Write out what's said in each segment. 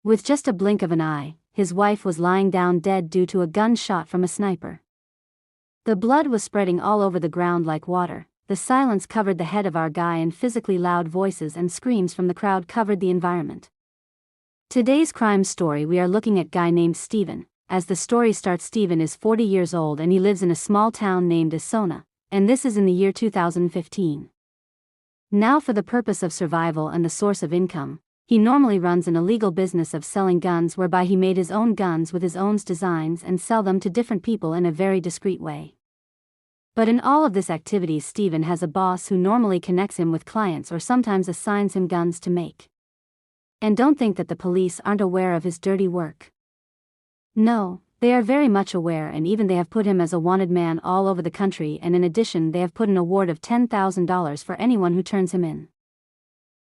With just a blink of an eye, his wife was lying down dead due to a gunshot from a sniper. The blood was spreading all over the ground like water. The silence covered the head of our guy, and physically loud voices and screams from the crowd covered the environment. Today's crime story, we are looking at a guy named Steven. As the story starts, Steven is 40 years old and he lives in a small town named Isona, and this is in the year 2015. Now, for the purpose of survival and the source of income, he normally runs an illegal business of selling guns, whereby he made his own guns with his own designs and sell them to different people in a very discreet way. But in all of this activity, Steven has a boss who normally connects him with clients or sometimes assigns him guns to make. And don't think that the police aren't aware of his dirty work. No, they are very much aware, and even they have put him as a wanted man all over the country, and in addition they have put an award of $10,000 for anyone who turns him in.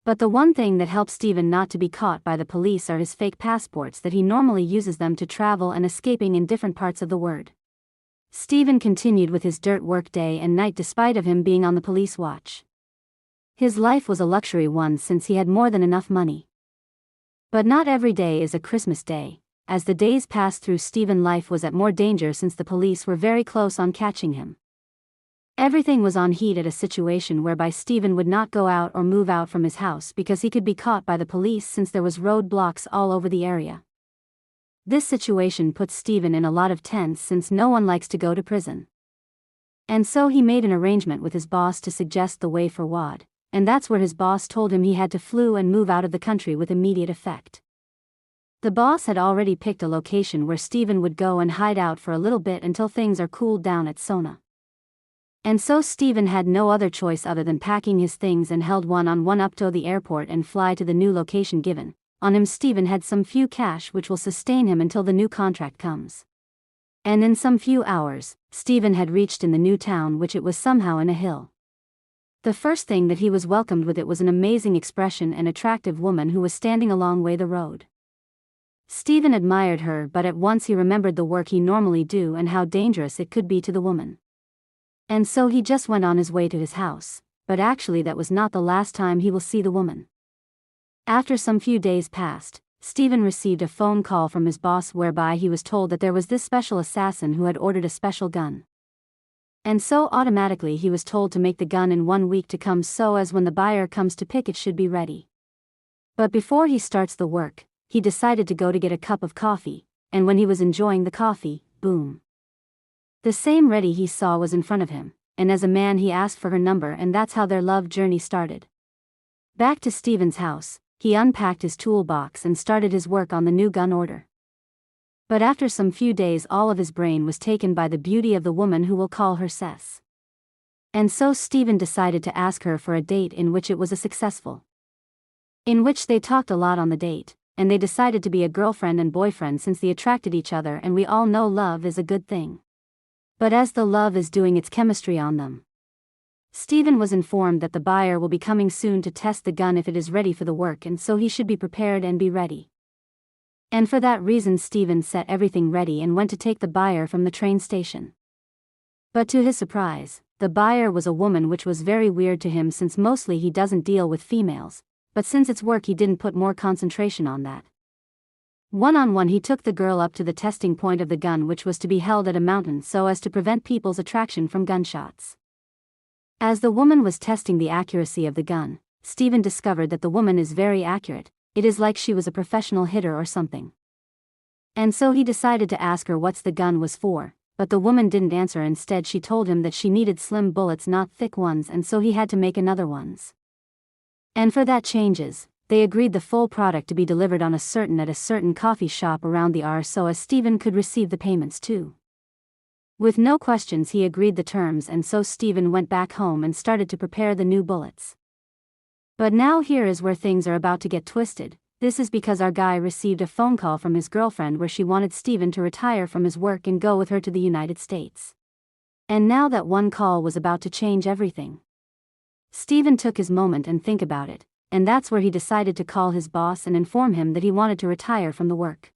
But the one thing that helps Steven not to be caught by the police are his fake passports that he normally uses them to travel and escaping in different parts of the world. Steven continued with his dirt work day and night despite of him being on the police watch. His life was a luxury one since he had more than enough money. But not every day is a Christmas day. As the days passed through, Steven's life was at more danger since the police were very close on catching him. Everything was on heat at a situation whereby Steven would not go out or move out from his house because he could be caught by the police since there was roadblocks all over the area. This situation puts Steven in a lot of tense since no one likes to go to prison. And so he made an arrangement with his boss to suggest the way forward, and that's where his boss told him he had to flee and move out of the country with immediate effect. The boss had already picked a location where Steven would go and hide out for a little bit until things are cooled down at Sona. And so Steven had no other choice other than packing his things and held one up to the airport and fly to the new location given. On him, Steven had some few cash which will sustain him until the new contract comes. And in some few hours, Steven had reached in the new town, which it was somehow in a hill. The first thing that he was welcomed with it was an amazing expression and attractive woman who was standing a long way the road. Steven admired her, but at once he remembered the work he normally do and how dangerous it could be to the woman. And so he just went on his way to his house, but actually that was not the last time he will see the woman. After some few days passed, Steven received a phone call from his boss whereby he was told that there was this special assassin who had ordered a special gun. And so automatically he was told to make the gun in 1 week to come, so as when the buyer comes to pick it should be ready. But before he starts the work, he decided to go to get a cup of coffee, and when he was enjoying the coffee, boom. The same ready he saw was in front of him, and as a man he asked for her number, and that's how their love journey started. Back to Steven's house, he unpacked his toolbox and started his work on the new gun order. But after some few days, all of his brain was taken by the beauty of the woman who will call her Cess. And so Steven decided to ask her for a date, in which it was a successful. In which they talked a lot on the date, and they decided to be a girlfriend and boyfriend since they attracted each other, and we all know love is a good thing. But as the love is doing its chemistry on them, Steven was informed that the buyer will be coming soon to test the gun if it is ready for the work, and so he should be prepared and be ready. And for that reason Steven set everything ready and went to take the buyer from the train station. But to his surprise, the buyer was a woman, which was very weird to him since mostly he doesn't deal with females. But since it's work, he didn't put more concentration on that. One-on-one he took the girl up to the testing point of the gun, which was to be held at a mountain so as to prevent people's attraction from gunshots. As the woman was testing the accuracy of the gun, Steven discovered that the woman is very accurate. It is like she was a professional hitter or something. And so he decided to ask her what's the gun was for, but the woman didn't answer. Instead she told him that she needed slim bullets, not thick ones, and so he had to make another ones. And for that changes, they agreed the full product to be delivered at a certain coffee shop around the hour so as Steven could receive the payments too. With no questions he agreed the terms, and so Steven went back home and started to prepare the new bullets. But now here is where things are about to get twisted. This is because our guy received a phone call from his girlfriend where she wanted Steven to retire from his work and go with her to the United States. And now that one call was about to change everything. Steven took his moment and think about it, and that's where he decided to call his boss and inform him that he wanted to retire from the work.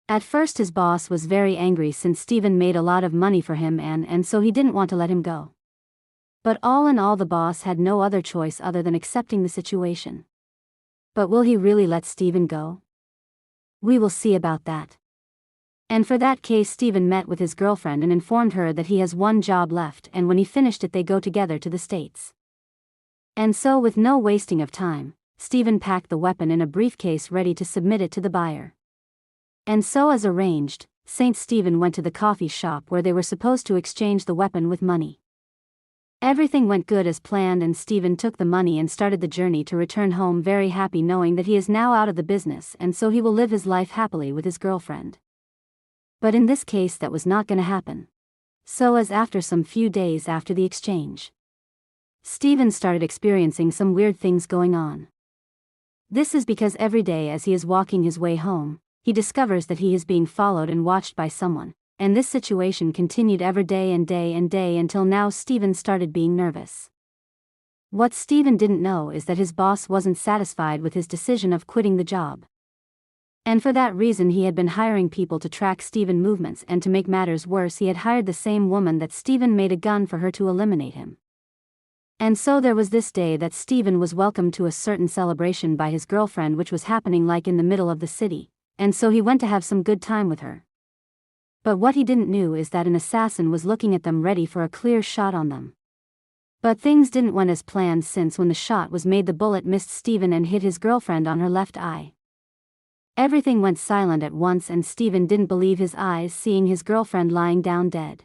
At first his boss was very angry since Steven made a lot of money for him, and so he didn't want to let him go. But all in all, the boss had no other choice other than accepting the situation. But will he really let Steven go? We will see about that. And for that case, Stephen met with his girlfriend and informed her that he has one job left, and when he finished it they go together to the States. And so, with no wasting of time, Stephen packed the weapon in a briefcase ready to submit it to the buyer. And so, as arranged, Saint Stephen went to the coffee shop where they were supposed to exchange the weapon with money. Everything went good as planned, and Stephen took the money and started the journey to return home, very happy knowing that he is now out of the business, and so he will live his life happily with his girlfriend. But in this case that was not going to happen. So, as after some few days after the exchange, Stephen started experiencing some weird things going on. This is because every day as he is walking his way home, he discovers that he is being followed and watched by someone, and this situation continued every day and day and day until now Stephen started being nervous. What Stephen didn't know is that his boss wasn't satisfied with his decision of quitting the job. And for that reason he had been hiring people to track Stephen's movements, and to make matters worse he had hired the same woman that Stephen made a gun for her to eliminate him. And so there was this day that Stephen was welcomed to a certain celebration by his girlfriend, which was happening like in the middle of the city, and so he went to have some good time with her. But what he didn't knew is that an assassin was looking at them ready for a clear shot on them. But things didn't went as planned, since when the shot was made the bullet missed Stephen and hit his girlfriend on her left eye. Everything went silent at once, and Stephen didn't believe his eyes seeing his girlfriend lying down dead.